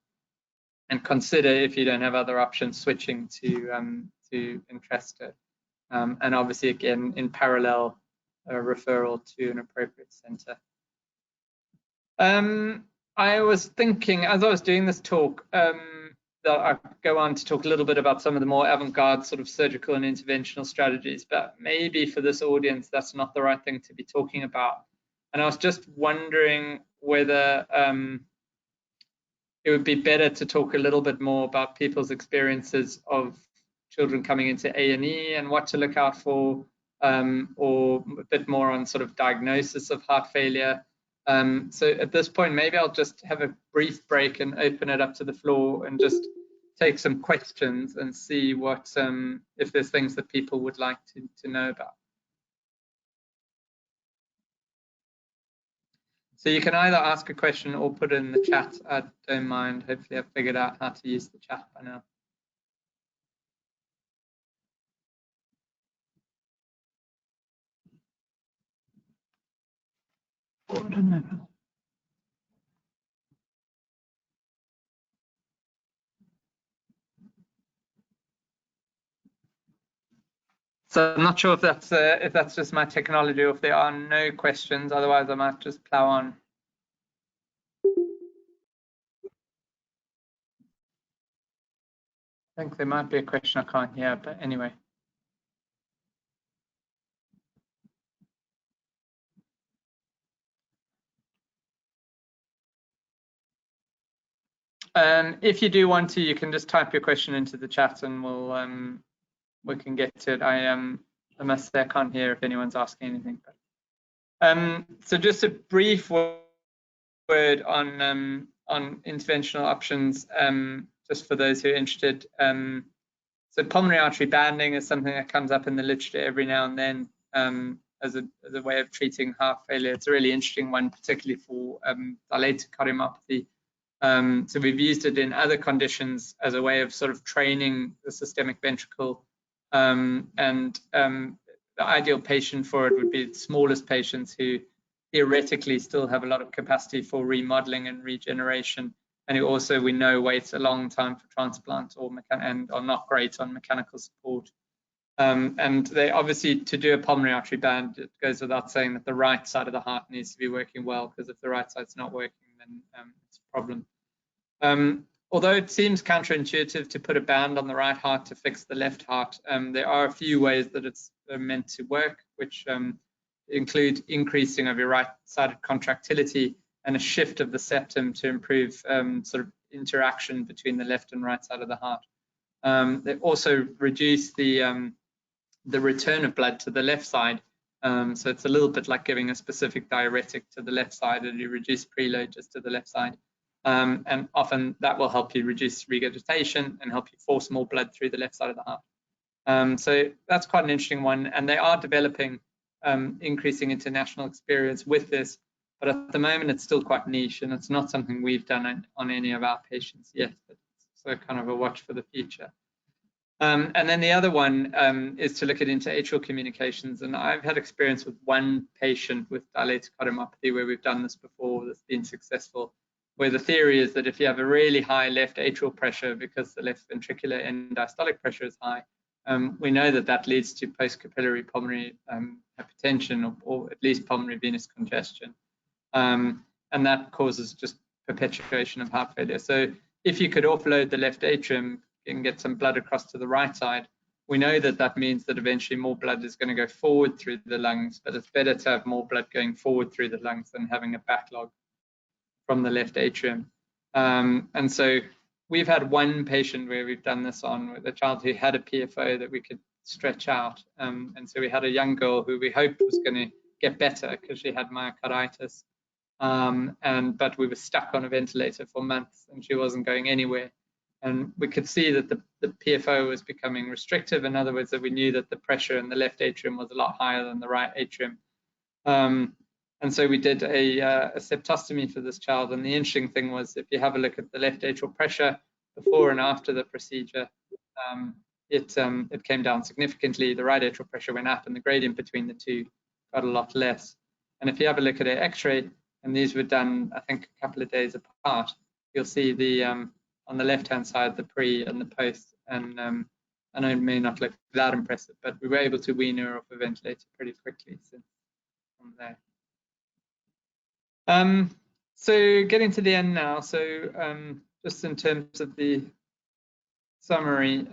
And consider, if you don't have other options, switching to Entresto. And obviously, again, in parallel, a referral to an appropriate center. I was thinking, as I was doing this talk, that I go on to talk a little bit about some of the more avant-garde sort of surgical and interventional strategies, but maybe for this audience, that's not the right thing to be talking about. And I was just wondering whether it would be better to talk a little bit more about people's experiences of children coming into A&E and what to look out for, or a bit more on sort of diagnosis of heart failure. So at this point, maybe I'll just have a brief break and open it up to the floor and just take some questions and see what, if there's things that people would like to know about. So you can either ask a question or put it in the chat. I don't mind. Hopefully I've figured out how to use the chat by now. I don't know. So I'm not sure if that's just my technology or if there are no questions. Otherwise, I might just plow on. I think there might be a question I can't hear, but anyway. If you do want to, you can just type your question into the chat and we can get to it. I must say I can't hear if anyone's asking anything. But, so just a brief word on interventional options, just for those who are interested. So pulmonary artery banding is something that comes up in the literature every now and then as a way of treating heart failure. It's a really interesting one, particularly for dilated cardiomyopathy. So we've used it in other conditions as a way of sort of training the systemic ventricle. The ideal patient for it would be the smallest patients who theoretically still have a lot of capacity for remodeling and regeneration, and who also we know wait a long time for transplant and are not great on mechanical support. And they obviously, to do a pulmonary artery band, it goes without saying that the right side of the heart needs to be working well, because if the right side's not working, then it's a problem. Although it seems counterintuitive to put a band on the right heart to fix the left heart, there are a few ways that it's meant to work, which include increasing of your right-sided contractility and a shift of the septum to improve sort of interaction between the left and right side of the heart. They also reduce the return of blood to the left side. So it's a little bit like giving a specific diuretic to the left side, and you reduce preload just to the left side. And often that will help you reduce regurgitation and help you force more blood through the left side of the heart. So that's quite an interesting one, and they are developing increasing international experience with this, but at the moment it's still quite niche, and it's not something we've done on any of our patients yet, but so kind of a watch for the future. And then the other one is to look at interatrial communications, and I've had experience with one patient with dilated cardiomyopathy where we've done this before that's been successful, where the theory is that if you have a really high left atrial pressure because the left ventricular end diastolic pressure is high, we know that that leads to post-capillary pulmonary hypertension or at least pulmonary venous congestion. And that causes just perpetuation of heart failure. So if you could offload the left atrium and get some blood across to the right side, we know that that means that eventually more blood is going to go forward through the lungs, but it's better to have more blood going forward through the lungs than having a backlog from the left atrium. And so we've had one patient where we've done this on with a child who had a PFO that we could stretch out. And so we had a young girl who we hoped was going to get better because she had myocarditis. But we were stuck on a ventilator for months and she wasn't going anywhere. And we could see that the PFO was becoming restrictive. In other words, that we knew that the pressure in the left atrium was a lot higher than the right atrium. And so we did a septostomy for this child. And the interesting thing was, if you have a look at the left atrial pressure before and after the procedure, it came down significantly. The right atrial pressure went up, and the gradient between the two got a lot less. And if you have a look at an X-ray, and these were done, I think, a couple of days apart, you'll see the on the left-hand side, the pre and the post. And I know it may not look that impressive, but we were able to wean her off a ventilator pretty quickly from there. So getting to the end now. So just in terms of the summary,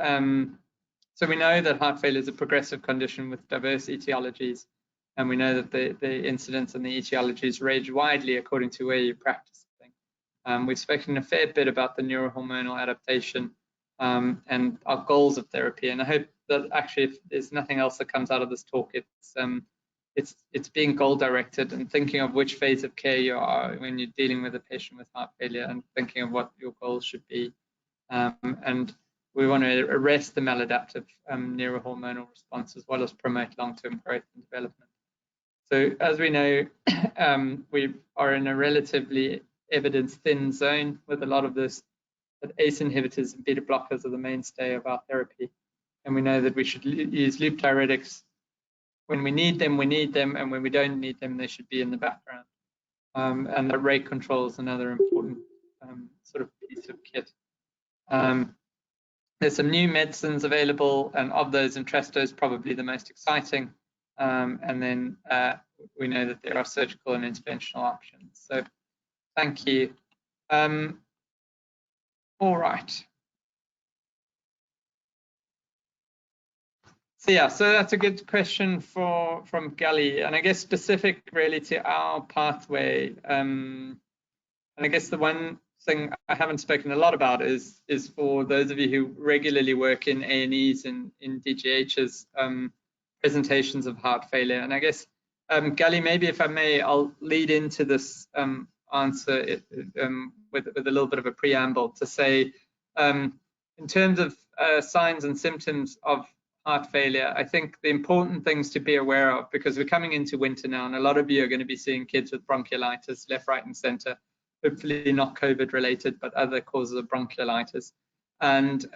so we know that heart failure is a progressive condition with diverse etiologies, and we know that the incidence and the etiologies range widely according to where you practice things. We've spoken a fair bit about the neurohormonal adaptation and our goals of therapy, and I hope that actually, if there's nothing else that comes out of this talk, it's being goal directed and thinking of which phase of care you are when you're dealing with a patient with heart failure, and thinking of what your goals should be. And we want to arrest the maladaptive neurohormonal response as well as promote long-term growth and development. So as we know, we are in a relatively evidence-thin zone with a lot of this, that ACE inhibitors and beta blockers are the mainstay of our therapy. And we know that we should use loop diuretics when we need them, and when we don't need them, they should be in the background. And the rate control is another important sort of piece of kit. There's some new medicines available, and of those, Entresto is probably the most exciting. And then we know that there are surgical and interventional options. So thank you. All right. So yeah, so that's a good question from Gally, and I guess specific really to our pathway. And I guess the one thing I haven't spoken a lot about is for those of you who regularly work in A&Es and in DGH's presentations of heart failure. And I guess, Gally, maybe if I may, I'll lead into this answer with a little bit of a preamble to say, in terms of signs and symptoms of heart failure, I think the important things to be aware of, because we're coming into winter now, and a lot of you are going to be seeing kids with bronchiolitis left, right, and center. Hopefully not COVID related, but other causes of bronchiolitis. And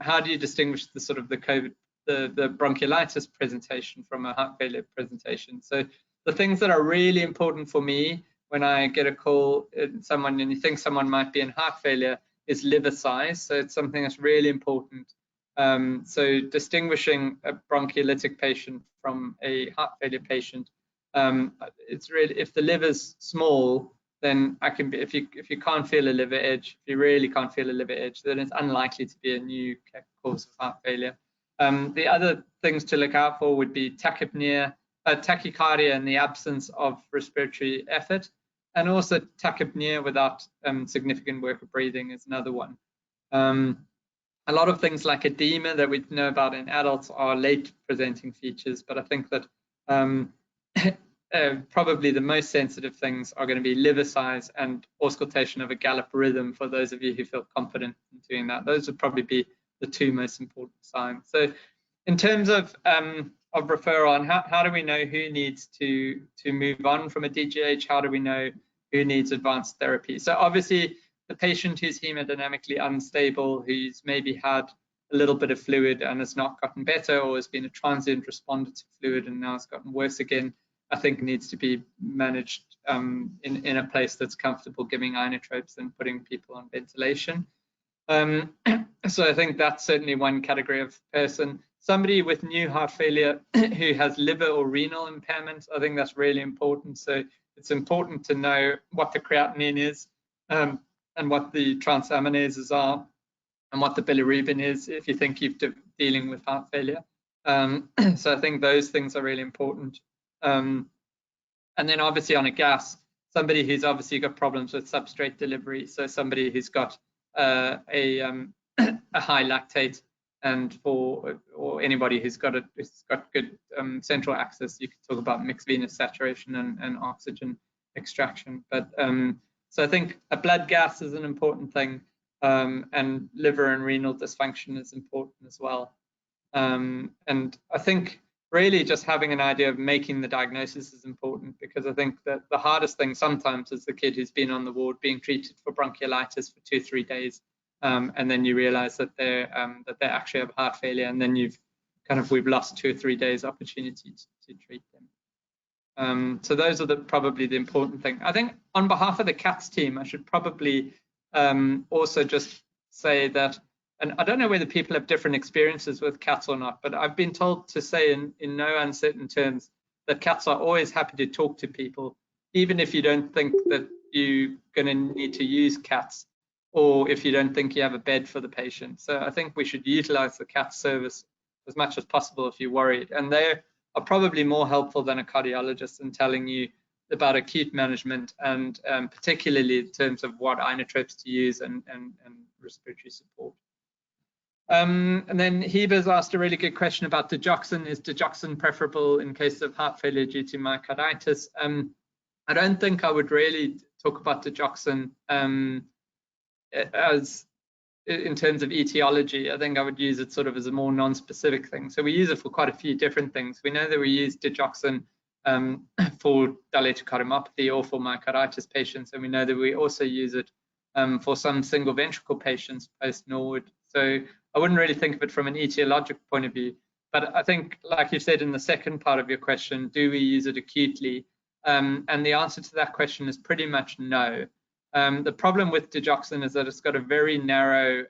how do you distinguish the sort of the COVID, the bronchiolitis presentation from a heart failure presentation? So the things that are really important for me when I get a call in someone and you think someone might be in heart failure is liver size. So it's something that's really important. So distinguishing a bronchiolitic patient from a heart failure patient, it's really, if the liver's small, then I can be, if you can't feel a liver edge, if you really can't feel a liver edge, then it's unlikely to be a new cause of heart failure. The other things to look out for would be tachypnea, tachycardia in the absence of respiratory effort, and also tachypnea without significant work of breathing is another one. A lot of things like edema that we know about in adults are late presenting features, but I think that probably the most sensitive things are going to be liver size and auscultation of a gallop rhythm for those of you who feel confident in doing that. Those would probably be the two most important signs. So in terms of referral, and how do we know who needs to move on from a DGH? How do we know who needs advanced therapy? So obviously the patient who's hemodynamically unstable, who's maybe had a little bit of fluid and has not gotten better, or has been a transient responder to fluid and now has gotten worse again, I think needs to be managed in a place that's comfortable giving inotropes and putting people on ventilation. So I think that's certainly one category of person. Somebody with new heart failure who has liver or renal impairment, I think that's really important. So it's important to know what the creatinine is and what the transaminases are and what the bilirubin is if you think you're dealing with heart failure. So I think those things are really important. And then obviously on a gas, somebody who's obviously got problems with substrate delivery. So somebody who's got a high lactate, and or anybody who's got good central access, you could talk about mixed venous saturation and oxygen extraction. But so I think a blood gas is an important thing, and liver and renal dysfunction is important as well. And I think really just having an idea of making the diagnosis is important, because I think that the hardest thing sometimes is the kid who's been on the ward being treated for bronchiolitis for 2-3 days, and then you realize that they actually have heart failure, and then we've lost 2 or 3 days opportunity to treat them. So those are probably the important thing. I think on behalf of the CATS team, I should probably also just say that, and I don't know whether people have different experiences with CATS or not, but I've been told to say in no uncertain terms that CATS are always happy to talk to people, even if you don't think that you're going to need to use CATs, or if you don't think you have a bed for the patient. So I think we should utilize the CAT service as much as possible if you're worried. And they are probably more helpful than a cardiologist in telling you about acute management, and particularly in terms of what inotropes to use and respiratory support. And then Heber's asked a really good question about digoxin. Is digoxin preferable in case of heart failure due to myocarditis? I don't think I would really talk about digoxin as in terms of etiology. I think I would use it sort of as a more non-specific thing. So we use it for quite a few different things. We know that we use digoxin for dilated cardiomyopathy or for myocarditis patients, and we know that we also use it for some single ventricle patients post-Norwood. So I wouldn't really think of it from an etiologic point of view, but I think, like you said in the second part of your question, do we use it acutely? And the answer to that question is pretty much no. The problem with digoxin is that it's got a very narrow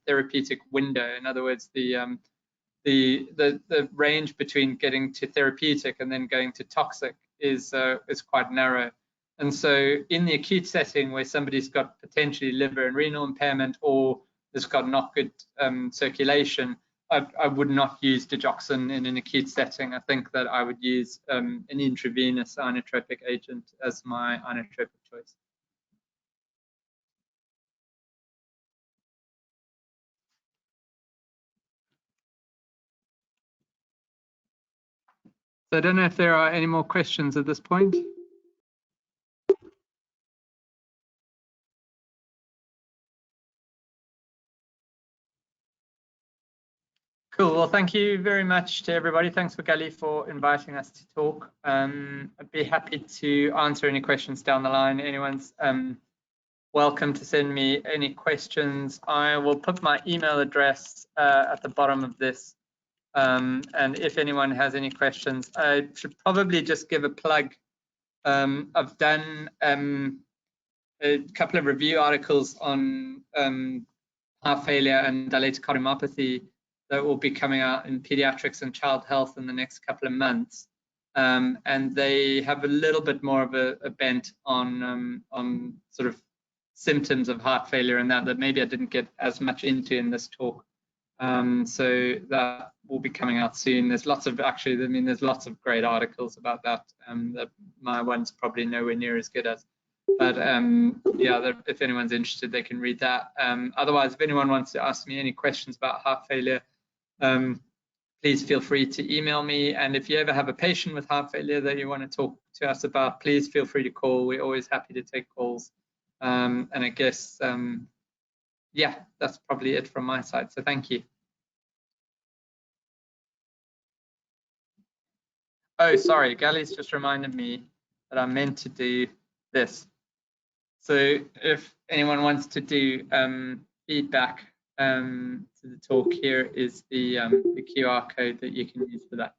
therapeutic window. In other words, the range between getting to therapeutic and then going to toxic is quite narrow. And so in the acute setting where somebody's got potentially liver and renal impairment, or has got not good circulation, I would not use digoxin in an acute setting. I think that I would use an intravenous inotropic agent as my inotropic choice. So I don't know if there are any more questions at this point. Cool. Well, thank you very much to everybody. Thanks for Gali for inviting us to talk. I'd be happy to answer any questions down the line. Anyone's welcome to send me any questions. I will put my email address at the bottom of this. And if anyone has any questions, I should probably just give a plug. I've done a couple of review articles on heart failure and dilated cardiomyopathy that will be coming out in pediatrics and child health in the next couple of months. And they have a little bit more of a bent on sort of symptoms of heart failure and that maybe I didn't get as much into in this talk. So that will be coming out soon. There's lots of, actually, I mean, there's lots of great articles about that, that my one's probably nowhere near as good as. But yeah, if anyone's interested, they can read that. Otherwise, if anyone wants to ask me any questions about heart failure, please feel free to email me. And if you ever have a patient with heart failure that you want to talk to us about, please feel free to call. We're always happy to take calls. And I guess, yeah, that's probably it from my side. So thank you. Oh, sorry, Gali's just reminded me that I meant to do this. So if anyone wants to do feedback to the talk, here is the QR code that you can use for that.